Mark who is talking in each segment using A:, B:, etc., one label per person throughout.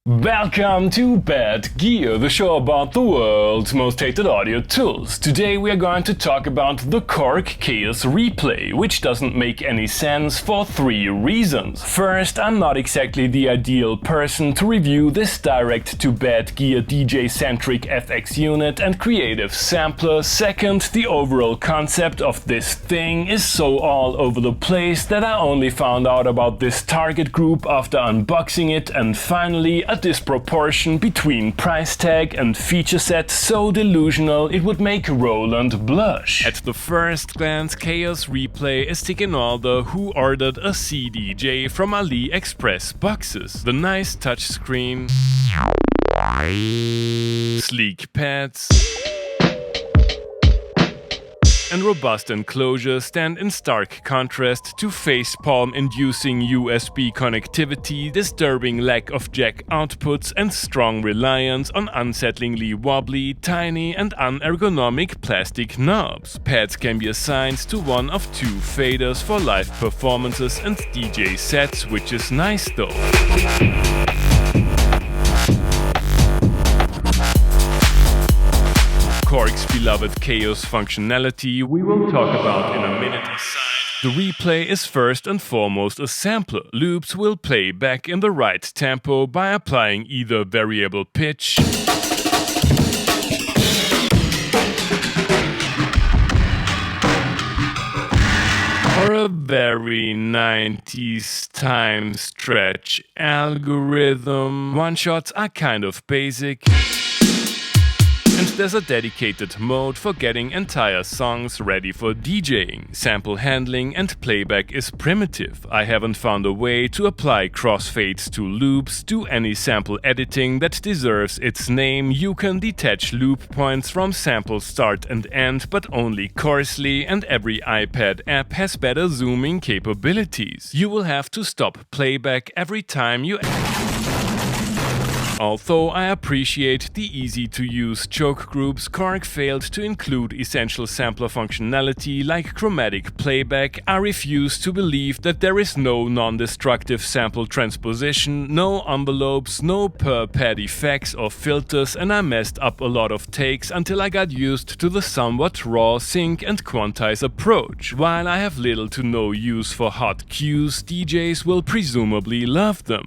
A: Welcome to Bad Gear, the show about the world's most hated audio tools. Today we are going to talk about the Korg Kaoss Replay, which doesn't make any sense for 3 reasons. First, I'm not exactly the ideal person to review this direct to Bad Gear DJ-centric FX unit and creative sampler. Second, the overall concept of this thing is so all over the place that I only found out about this target group after unboxing it. And finally, a disproportion between price tag and feature set so delusional it would make Roland blush. At the first glance, Kaoss Replay is ticking all the who ordered a CDJ from AliExpress boxes. The nice touchscreen, sleek pads, and robust enclosure stand in stark contrast to facepalm-inducing USB connectivity, disturbing lack of jack outputs, and strong reliance on unsettlingly wobbly, tiny, and unergonomic plastic knobs. Pads can be assigned to one of 2 faders for live performances and DJ sets, which is nice though. Korg's beloved Kaoss functionality we will talk about in a minute. The replay is first and foremost a sampler. Loops will play back in the right tempo by applying either variable pitch or a very 90s time stretch algorithm. One-shots are kind of basic, and there's a dedicated mode for getting entire songs ready for DJing. Sample handling and playback is primitive. I haven't found a way to apply crossfades to loops, do any sample editing that deserves its name. You can detach loop points from sample start and end, but only coarsely, and every iPad app has better zooming capabilities. You will have to stop playback every time you Although I appreciate the easy-to-use choke groups, Korg failed to include essential sampler functionality like chromatic playback. I refuse to believe that there is no non-destructive sample transposition, no envelopes, no per-pad effects or filters, and I messed up a lot of takes until I got used to the somewhat raw sync and quantize approach. While I have little to no use for hot cues, DJs will presumably love them.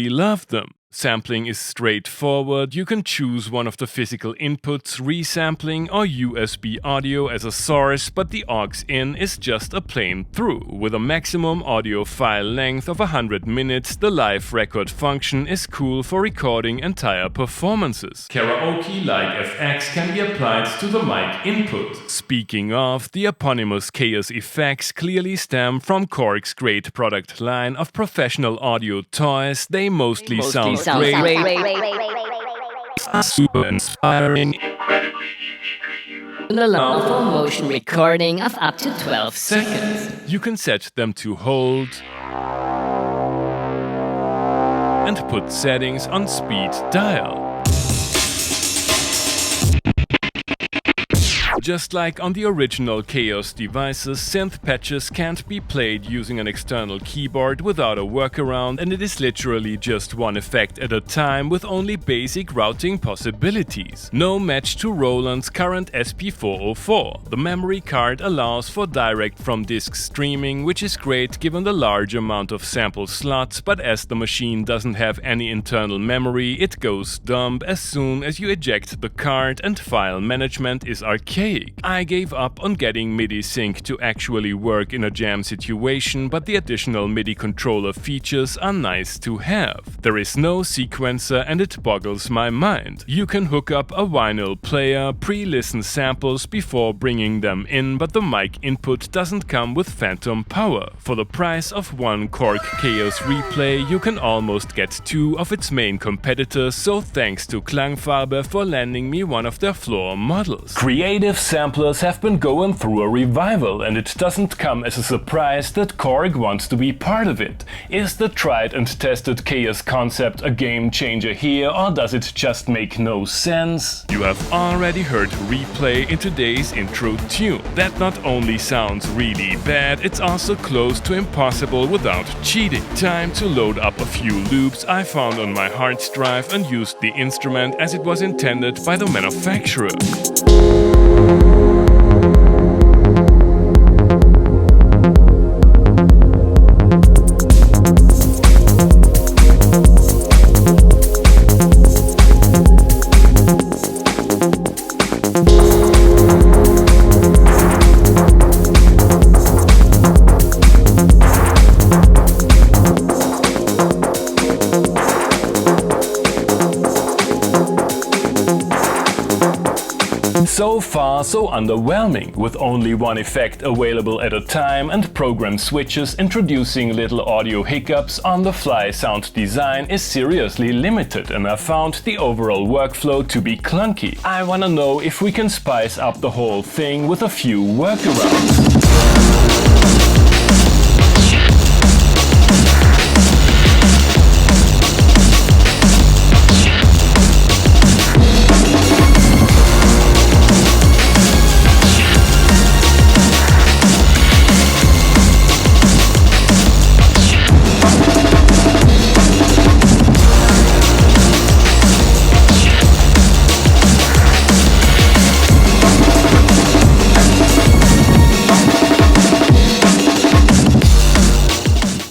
A: Love them. Sampling is straightforward. You can choose one of the physical inputs, resampling or USB audio as a source, but the aux in is just a plain through. With a maximum audio file length of 100 minutes, the live record function is cool for recording entire performances. Karaoke-like FX can be applied to the mic input. Speaking of, the eponymous Kaoss FX clearly stem from Korg's great product line of professional audio toys. They mostly sound great, super inspiring,
B: and allow for motion recording of up to 12 seconds.
A: You can set them to hold and put settings on speed dial. Just like on the original Kaoss devices, synth patches can't be played using an external keyboard without a workaround, and it is literally just one effect at a time with only basic routing possibilities. No match to Roland's current SP404. The memory card allows for direct from disk streaming, which is great given the large amount of sample slots, but as the machine doesn't have any internal memory, it goes dumb as soon as you eject the card, and file management is archaic. I gave up on getting MIDI sync to actually work in a jam situation, but the additional Midi Controller features are nice to have. There is no sequencer and it boggles my mind. You can hook up a vinyl player, pre-listen samples before bringing them in, but the mic input doesn't come with phantom power. For the price of one Korg Kaoss Replay, you can almost get 2 of its main competitors, so thanks to Klangfarbe for lending me one of their floor models.
C: Creative
A: samplers have been going through a revival, and it doesn't come as a surprise that Korg wants to be part of it. Is the tried and tested Kaoss concept a game changer here, or does it just make no sense? You have already heard Replay in today's intro tune. That not only sounds really bad, it's also close to impossible without cheating. Time to load up a few loops I found on my hard drive and used the instrument as it was intended by the manufacturer. So far, so underwhelming, with only one effect available at a time and program switches introducing little audio hiccups. On-the-fly sound design is seriously limited, and I found the overall workflow to be clunky. I wanna know if we can spice up the whole thing with a few workarounds.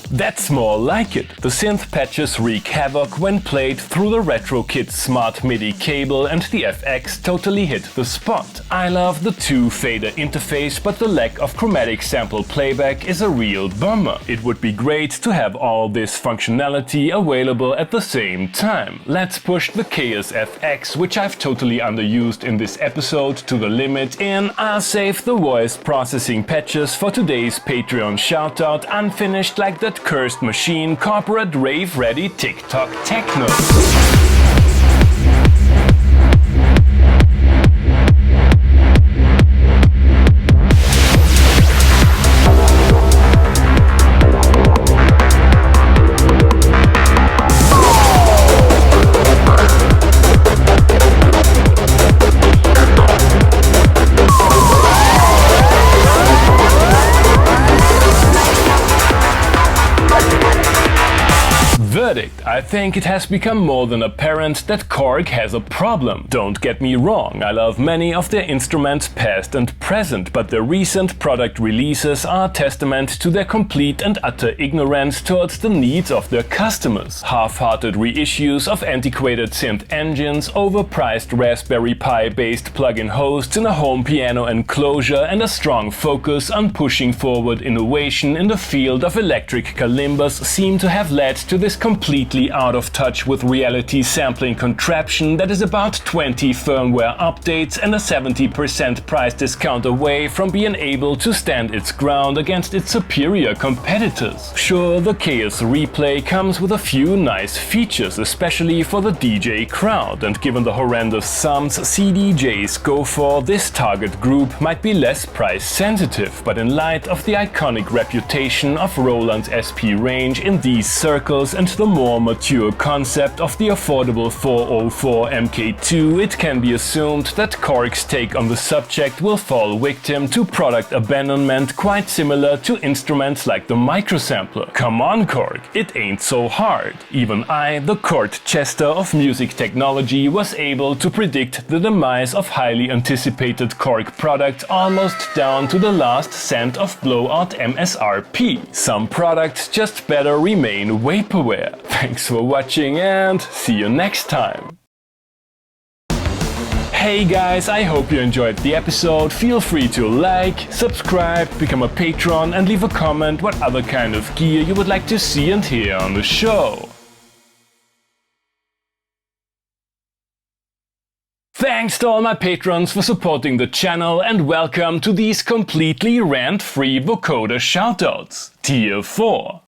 A: That's more like it. The synth patches wreak havoc when played through the RetroKit smart MIDI cable, and the FX totally hit the spot. I love the two-fader interface, but the lack of chromatic sample playback is a real bummer. It would be great to have all this functionality available at the same time. Let's push the Kaoss FX, which I've totally underused in this episode, to the limit, and I'll save the voice processing patches for today's Patreon shoutout, unfinished like that cursed machine corporate rave-ready TikTok techno. Verdict. I think it has become more than apparent that Korg has a problem. Don't get me wrong, I love many of their instruments past and present, but their recent product releases are a testament to their complete and utter ignorance towards the needs of their customers. Half-hearted reissues of antiquated synth engines, overpriced Raspberry Pi-based plug-in hosts in a home piano enclosure, and a strong focus on pushing forward innovation in the field of electric kalimbas seem to have led to this completely out of touch with reality sampling contraption that is about 20 firmware updates and a 70% price discount away from being able to stand its ground against its superior competitors. Sure, the Kaoss Replay comes with a few nice features, especially for the DJ crowd, and given the horrendous sums CDJs go for, this target group might be less price sensitive, but in light of the iconic reputation of Roland's SP range in these circles and the more mature concept of the affordable 404 MK2, it can be assumed that Korg's take on the subject will fall victim to product abandonment quite similar to instruments like the microsampler. Come on Korg, it ain't so hard. Even I, the court chester of music technology, was able to predict the demise of highly anticipated Korg product almost down to the last cent of blowout MSRP. Some products just better remain vaporware. Thanks for watching and see you next time. Hey guys, I hope you enjoyed the episode. Feel free to like, subscribe, become a patron and leave a comment what other kind of gear you would like to see and hear on the show. Thanks to all my patrons for supporting the channel, and welcome to these completely rant-free Vocoder shoutouts. Tier 4.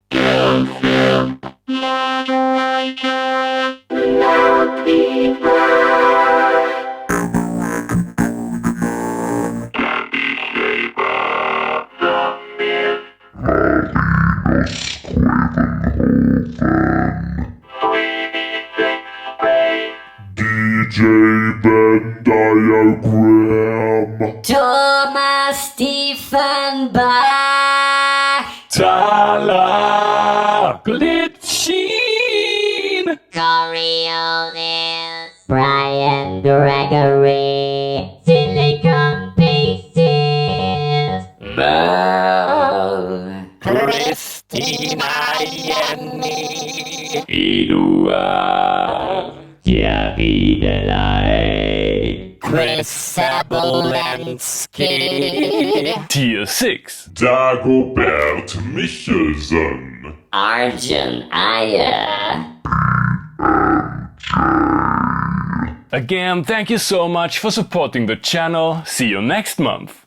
C: DJ Venn Diagram.
B: Thomas Diefenbach.
A: Tala Glitchin.
B: Coriolis. Brian Gregory. Silicon Basis. Mo. Christina Jenny.
A: Eduard.
B: Jaridelei. Chris Sabolensky.
A: Tier 6.
C: Dagobert Michelsen.
B: Arjun Ayer.
A: Again, thank you so much for supporting the channel. See you next month.